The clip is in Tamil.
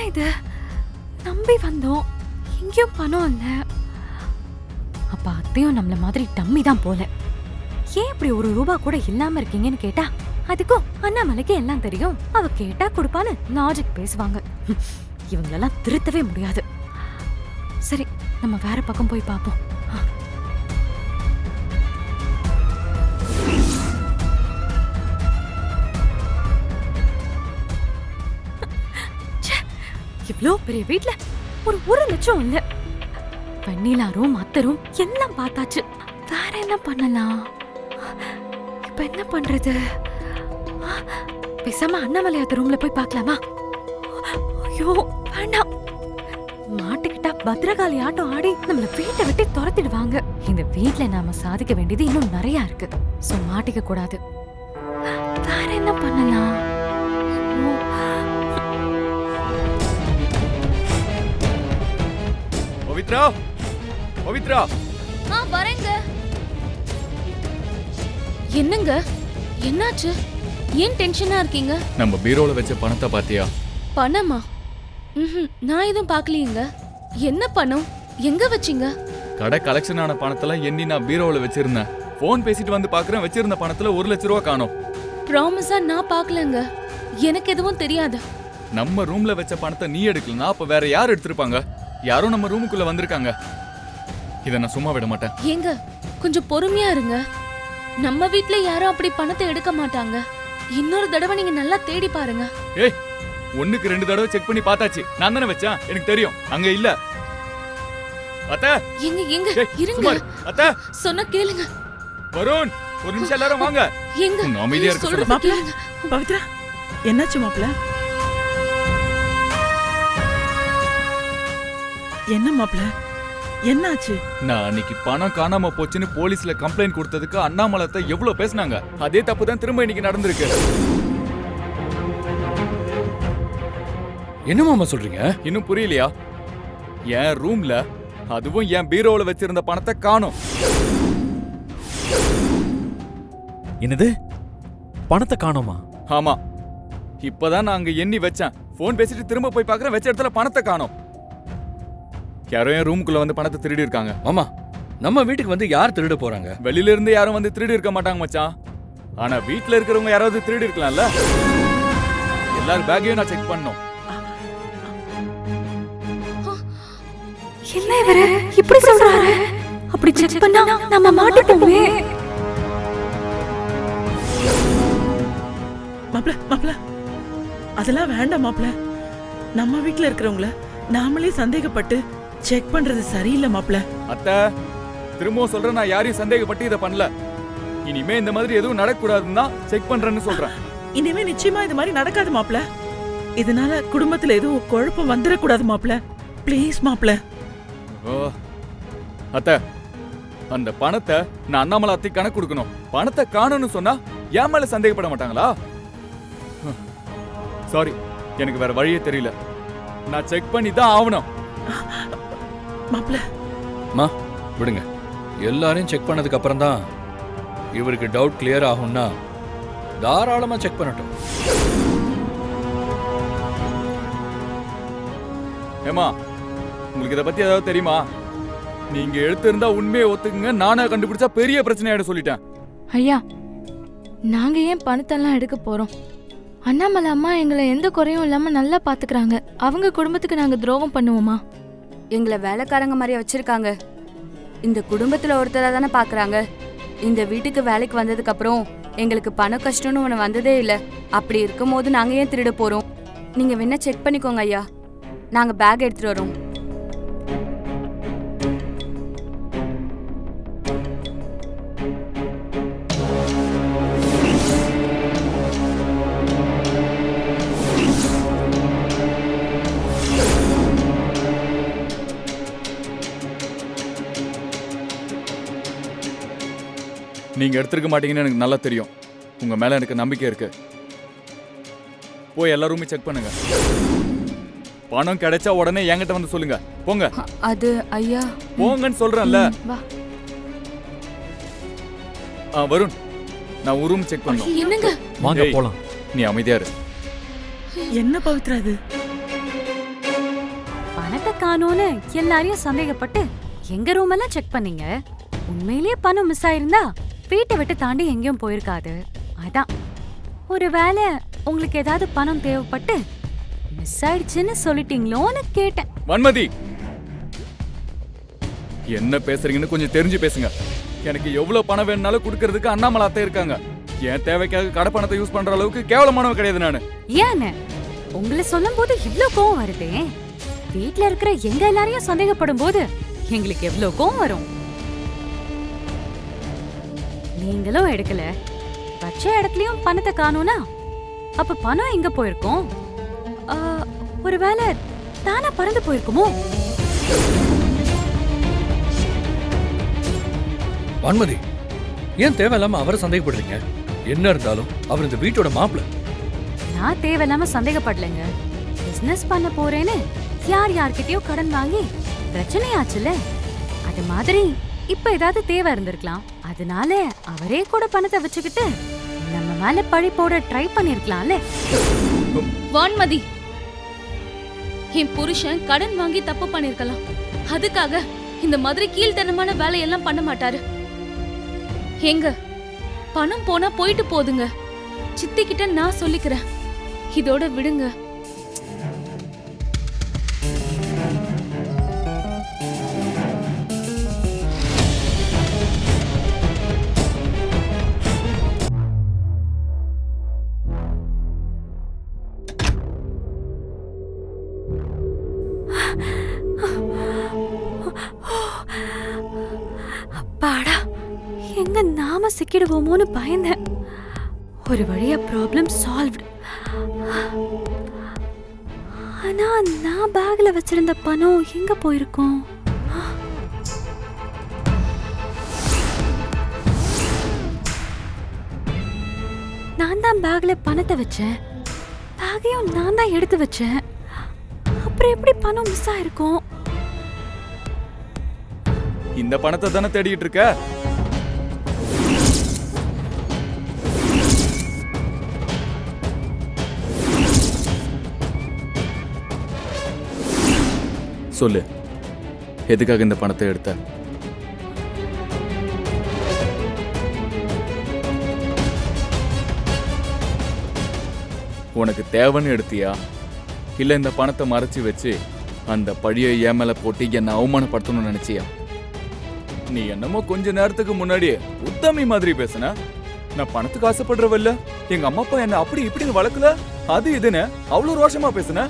இது? நம்பி வந்தோம், எங்கேயும் பணம் இல்ல. அப்ப அத்தையும் நம்மள மாதிரி டம்மி தான் போல. ஏன் இப்படி ஒரு ரூபா கூட இல்லாம இருக்கீங்கன்னு கேட்டா அதுக்கும் அண்ணாமலைக்கு எல்லாம் தெரியும், அவ கேட்டா கொடுப்பான்னு லாஜிக் பேசுவாங்க. இவங்களெல்லாம் திருத்தவே முடியாது. சரி, நம்ம வேற பக்கம் போய் பாப்போம். இவ்ளோ பெரிய வீட்ல ஒரு 1,00,000 இல்ல. வெண்ணிலாரும் அத்தரும் எல்லாம் பார்த்தாச்சு. வேற என்ன பண்ணலாம்? இப்ப என்ன பண்றது? பேசாம அண்ணாமலை அத்த ரூம்ல போய் பார்க்கலாமா? ஐயோ வேண்டாம், மாட்டிக்கிட்டா பத்ரகாளி ஆட்டம் ஆடி நம்மள வீட்டை விட்டு துரத்திடுவாங்க. இந்த வீட்ல நாம சாதிக்க வேண்டியது இன்னும் நிறைய இருக்கு. சோ மாட்டிக்க கூடாது. வேற என்ன பண்ணலாம்? பவித்ரா, பவித்ரா. வரேங்க. என்னங்க, என்னாச்சு? ஏன் டென்ஷனா இருக்கீங்க? நம்ம பீரோல வச்ச பணத்தை பாத்தியா? பணமா? நான் எதுவும் பார்க்கலீங்க. என்ன பணம்? எங்க வச்சீங்க? கடை கலெக்ஷன் ஆன பணத்தெல்லாம் எண்ணி நான் பீரோல வச்சிருந்தேன். போன் பேசிட்டு வந்து பாக்குறேன், வச்சிருந்த பணத்துல 1,00,000 ரூபாய் காணோம். ப்ராமிஸா நான் பார்க்கலங்க. எனக்கு எதுவும் தெரியாது. நம்ம ரூம்ல வச்ச பணத்தை நீ எடுக்கலனா அப்ப வேற யார் எடுத்திருப்பாங்க? யாரும் நம்ம ரூமுக்குள்ள வந்திருக்காங்க. இத நான் சும்மா விட மாட்டேன். ஏங்க கொஞ்சம் பொறுமையா இருங்க. நம்ம வீட்ல யாரும் அப்படி பணத்தை எடுக்க மாட்டாங்க. இன்னொரு தடவை நீங்க நல்லா தேடி பாருங்க. ஏய், 1க்கு 2 தடவை செக் பண்ணி பார்த்தாச்சு. நான் தானே வச்சேன், எனக்கு தெரியும். அங்க இல்ல. அத்தை, எங்க எங்க இருங்க. சுமார் அத்தை, சொன்னா கேளுங்க. வருண், ஒரு நிமிஷம் எல்லாரும் வாங்க. எங்க அமைதியா இருக்க சொல்றது சொல்லுங்க. கேளுங்க. பவித்ரா, என்னாச்சு மாப்ள? என்ன மாப்ள, என்னாச்சு? நான் அன்னைக்கு பணம் காணாம போச்சுன்னு போலீஸ்ல கம்ப்ளைண்ட் கொடுத்ததுக்கு அண்ணாமலத்தை எவ்வளவு பேசினாங்க. அதே தப்பு தான் திரும்ப இன்னைக்கு நடந்திருக்கு. என்ன மாமா சொல்றீங்க? இன்னும் புரியலையா? என் ரூம்ல, அதுவும் என் பீரோல வச்சிருந்த பணத்தை காணோம். என்னது? பணத்தை காணோமா? ஆமா, இப்பதான் நான் அங்க எண்ணி வச்சேன். போன் பேசிட்டு திரும்ப போய் பார்க்கறேன், வச்ச இடத்துல பணத்தை காணோம். யாரோ என் ரூமுக்குள்ள வந்து பணத்தை திருடி இருக்காங்க. மாமா, நம்ம வீட்டுக்கு வந்து யார் திருட போறாங்க? வெளியில இருந்து யாரும் வந்து திருடி இருக்க மாட்டாங்க மச்சான். ஆனா வீட்ல இருக்கிறவங்க யாராவது திருடி இருக்கலாம்ல. எல்லாரும் பேக்கையும் நான் செக் பண்ணோம். என்ன இவரு இப்படி சொல்றாரு? அப்படி செக் பண்ணா நம்ம மாட்டிப்போமே. மாப்ள மாப்ள, அதெல்லாம் வேண்டாம் மாப்ள. நம்ம வீட்ல இருக்கிறவங்கள நாமளே சந்தேகப்பட்டு செக் பண்றது சரியில்லை மாப்ள. அத்தை, திரும்பவும் சொல்றேன், நான் யாரையும் சந்தேகப்பட்டு இதை பண்ணல. இனிமே இந்த மாதிரி எதுவும் நடக்கூடாதுன்னு தான் செக் பண்றேன்னு சொல்றேன். இனிமே நிச்சயமா இது மாதிரி நடக்காது மாப்ள. இதனால குடும்பத்துல எதுவும் குழப்பம் வந்துடக்கூடாது மாப்ள. ப்ளீஸ் மாப்ள. ஓ அத்தை, அந்த பணத்தை நான் அண்ணாமலை அத்தை கணக்கு கொடுக்கணும். பணத்தை காணணும்னு சொன்னா என் மேல சந்தேகப்பட மாட்டாங்களா? சாரி, எனக்கு வேற வழியே தெரியல. நான் செக் பண்ணி தான் ஆகணும். மாப்ள, மா விடுங்க. எல்லாரையும் செக் பண்ணதுக்கு அப்புறம் தான் இவருக்கு டவுட் கிளியர் ஆகும்னா தாராளமா செக் பண்ணட்டும். ஏமா, உங்களுக்கு இதை பத்தி ஏதாவது தெரியுமா? நீங்க எடுத்திருந்தா உண்மையை ஒத்துக்குங்க, நானே கண்டுபிடிச்சா பெரிய பிரச்சனையாயிடும் சொல்லிட்டேன். ஐயா, நாங்க ஏன் பணத்தெல்லாம் எடுக்க போறோம்? அண்ணாமலை அம்மா எங்களை எந்த குறையும் இல்லாம நல்லா பாத்துக்கிறாங்க. அவங்க குடும்பத்துக்கு நாங்க துரோகம் பண்ணுவோமா? எங்களை வேலைக்காரங்க மாதிரியா வச்சிருக்காங்க. இந்த குடும்பத்துல ஒருத்தரா தானே பாக்குறாங்க. இந்த வீட்டுக்கு வேலைக்கு வந்ததுக்கு அப்புறம் எங்களுக்கு பண கஷ்டம்னு ஒண்ணு வந்ததே இல்ல. அப்படி இருக்கும் போது நாங்க ஏன் திருட போறோம்? நீங்க வேணா செக் பண்ணிக்கோங்க ஐயா. நாங்க பேக் எடுத்துட்டு வரோம். நீங்க எடுத்திருக்க மாட்டீங்கன்னு எனக்கு நல்லா தெரியும். உங்க மேல எனக்கு நம்பிக்கை இருக்கு. போய் எல்லாருமே செக் பண்ணுங்க. பணம் கிடைச்சா உடனே என்கிட்ட வந்து சொல்லுங்க. போங்க. அது ஐயா, போங்கன்னு சொல்றேன்ல. வா. வருண், நான் ஒரு ரூம் செக் பண்ணோம். என்னங்க? வாங்க போலாம். நீ அமைதியா இரு. என்ன பவித்ரா இது? பணத்தை காணோன்னு எல்லாரையும் சந்தேகப்பட்டு எங்க ரூம் எல்லாம் செக் பண்ணீங்க. உண்மையிலேயே பணம் மிஸ் ஆயிருந்தா வீட்டை விட்டு தாண்டி எங்கேயும் போயிருக்காது. அதான் ஒருவேளை உங்களுக்கு ஏதாவது பணம் தேவைப்பட்டு மிஸ் ஆயிடுச்சுன்னு சொல்லிட்டீங்களோன்னு கேட்டேன். வன்மதி, என்ன பேசுறீங்கன்னு கொஞ்சம் தெரிஞ்சு பேசுங்க. எனக்கு எவ்வளவு பணம் வேணும்னாலும் கொடுக்கறதுக்கு அண்ணாமலை அத்தை இருக்காங்க. என் தேவைக்காக கடை பணத்தை யூஸ் பண்ற அளவுக்கு கேவலமானவன் கிடையாது நானு. ஏன்னு உங்களை சொல்லும் போது இவ்ளோ கோவம் வருதே? வீட்ல இருக்கிற எங்க எல்லாரையும் சந்தேகப்படும் போது எங்களுக்கு எவ்வளவு கோவம் வரும். நீங்களும் எடுக்கல, வச்ச இடத்துலயும் பணத்தை காணோம்னா அப்ப பணம் எங்க போயிருக்கும்? ஒருவேளை தானா பறந்து போயிருக்குமோ? வான்மதி, ஏன் தேவையில்லாம அவரை சந்தேகப்படுறீங்க? என்ன இருந்தாலும் அவர் இந்த வீட்டோட மாப்பிள்ள. நான் தேவையில்லாம சந்தேகப்படலைங்க. பிசினஸ் பண்ண போறேன்னு யார் யார்கிட்டயோ கடன் வாங்கி பிரச்சனையாச்சுல, அது மாதிரி இப்ப ஏதாவது தேவை இருந்திருக்கலாம். அதனால அவரே கூட பணத்தை வச்சுக்கிட்டு நம்ம மேல பழி போட ட்ரை பண்ணிருக்கலாம்ல. வான்மதி, என் புருஷன் கடன் வாங்கி தப்பு பண்ணிருக்கலாம். அதுக்காக இந்த மாதிரி கீழ்த்தனமான வேலையெல்லாம் பண்ண மாட்டாரு. எங்க பணம் போனா போயிட்டு போதுங்க. சித்தி கிட்ட நான் சொல்லிக்கிறேன். இதோட விடுங்க. அப்பாடா, எங்க நாம சிக்கிடுவோமோன்னு பயந்தேன். ஒரு வழியா ப்ராப்ளம் சால்வ்டு. ஆனா நான் பேக்ல வச்சிருந்த பணம் எங்க போயிருக்கும்? நான் தான் பேக்ல பணத்தை வச்சேன், பேக்கையும் நான் தான் எடுத்து வச்சேன். அப்புறம் எப்படி பணம் மிஸ் ஆயிருக்கும்? இந்த பணத்தை தானே தேடிட்டு இருக்க. சொல்லு, எதுக்காக இந்த பணத்தை எடுத்த? உனக்கு தேவைன்னு எடுத்தியா, இல்ல இந்த பணத்தை மறைச்சு வச்சு அந்த பழியை என் மேல போட்டு என்னை அவமானப்படுத்தணும்னு நினைச்சியா? நீ என்னமோ கொஞ்ச நேரத்துக்கு முன்னாடியே உத்தமி மாதிரி பேசுன. நான் பணத்துக்கு ஆசைப்படுறவல்ல, எங்க அம்மா அப்பா என்ன அப்படி இப்படின்னு வளர்க்கல, அது இதுன்னு அவ்வளவு ரோஷமா பேசுன.